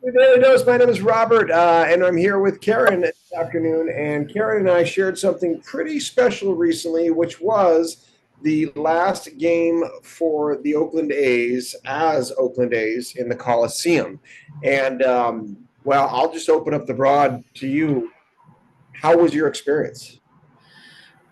Good Daily Dose. My name is Robert, and I'm here with Karen this afternoon. And Karen and I shared something pretty special recently, which was the last game for the Oakland A's as Oakland A's in the Coliseum. And well, I'll just open up the broad to you. How was your experience?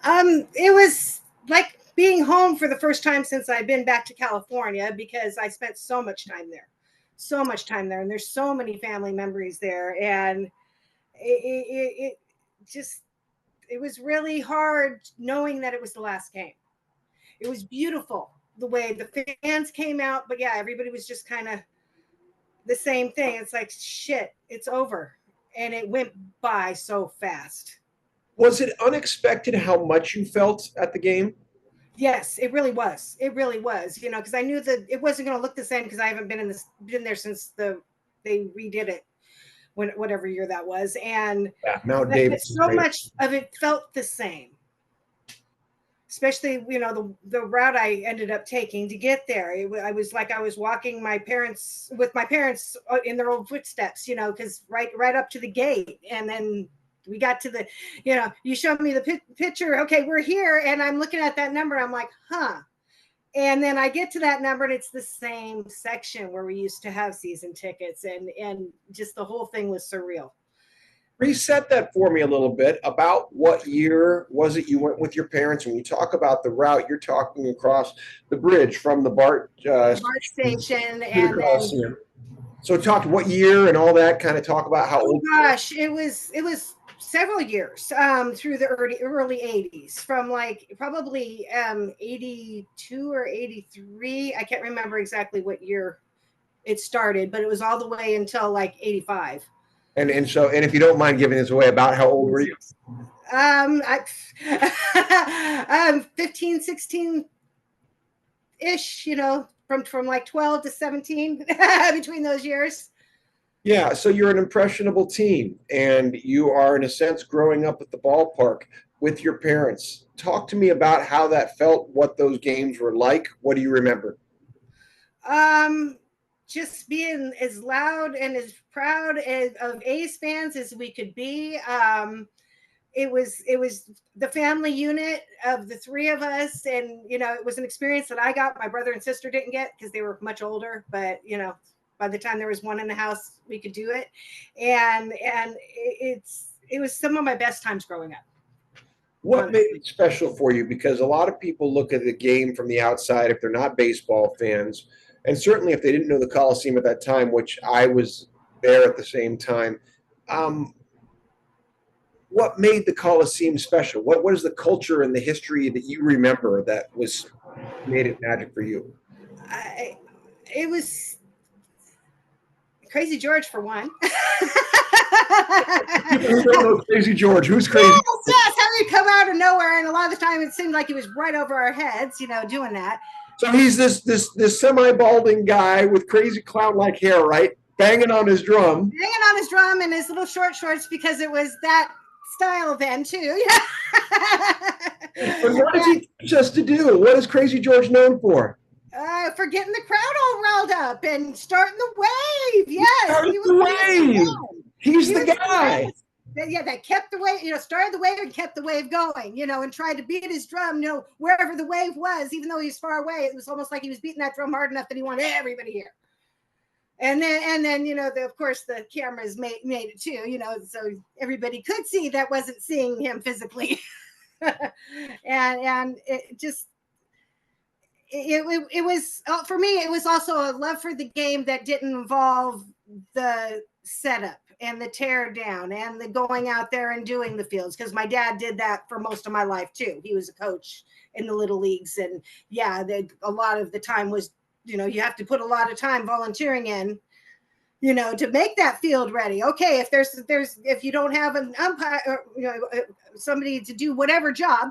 It was like being home for the first time since I've been back to California because I spent so much time there, and there's so many family memories there, and it just it was really hard knowing that it was the last game. It was beautiful the way the fans came out, but yeah, everybody was just kind of the same thing. It's like shit, it's over, and it went by so fast. Was it unexpected how much you felt at the game? Yes, it really was. It really was. Because I knew that it wasn't going to look the same because I haven't been there since they redid it when whatever year that was, and Yeah, Mount but Davis is so great. much of it felt the same. Especially, the route I ended up taking to get there. I was like I was walking my parents in their old footsteps, because right up to the gate, and then we got to you showed me the picture. Okay, we're here, and I'm looking at that number. I'm like, huh. And then I get to that number, and it's the same section where we used to have season tickets, and just the whole thing was surreal. Reset that for me a little bit. About what year was it you went with your parents? When you talk about the route, you're talking across the bridge from the BART The BART station station, to the and then Coliseum. So talk what year and all that, kind of talk about how oh old you were. gosh, it was several years through the early 80s, from like probably 82 or 83. I can't remember exactly what year it started, but it was all the way until like 85. And if you don't mind giving this away, about how old were you? I 15, 16 ish, from like 12 to 17 between those years. Yeah, so you're an impressionable teen, and you are, in a sense, growing up at the ballpark with your parents. Talk to me about how that felt, what those games were like. What do you remember? Um, just being as loud and as proud of A's fans as we could be. It was the family unit of the three of us, and it was an experience that I got. My brother and sister didn't get because they were much older, but by the time there was one in the house, we could do it, and it was some of my best times growing up, What made honestly. it special for you? Because a lot of people look at the game from the outside if they're not baseball fans, and certainly if they didn't know the Coliseum at that time, which I was there at the same time. Um, what made the Coliseum special? What is the culture and the history that you remember that was made it magic for you? I, it was Crazy George for one. People who don't know Crazy George, who's Crazy? Yes, yes, how he come out of nowhere, and a lot of the time it seemed like he was right over our heads, doing that. So he's this semi balding guy with crazy clown like hair, right? Banging on his drum. Hanging on his drum and his little short shorts because it was that style then too. And what does he teach us to do? What is Crazy George known for? For getting the crowd all riled up and starting the wave. Yes, Started he was the the wave. man. He's He the was the guy. man. Yeah, that kept the wave, started the wave and kept the wave going, and tried to beat his drum, wherever the wave was, even though he was far away. It was almost like he was beating that drum hard enough that he wanted everybody here. And then of course the cameras made it too, so everybody could see that wasn't seeing him physically. And it just it was for me, it was also a love for the game that didn't involve the setup and the tear down and the going out there and doing the fields, because my dad did that for most of my life too. He was a coach in the little leagues, and yeah, a lot of the time was, you have to put a lot of time volunteering in, to make that field ready. Okay, if you don't have an umpire, or, somebody to do whatever job,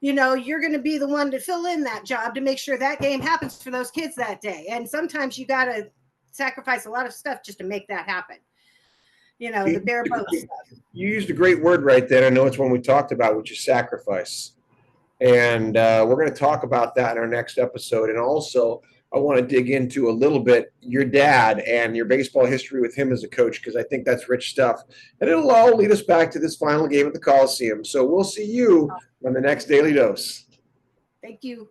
you're going to be the one to fill in that job to make sure that game happens for those kids that day. And sometimes you got to sacrifice a lot of stuff just to make that happen. The bare bones stuff. You used a great word right there. I know it's one we talked about, which is sacrifice. And we're going to talk about that in our next episode. And also, I want to dig into a little bit your dad and your baseball history with him as a coach, because I think that's rich stuff. And it'll all lead us back to this final game at the Coliseum. So we'll see you on the next Daily Dose. Thank you.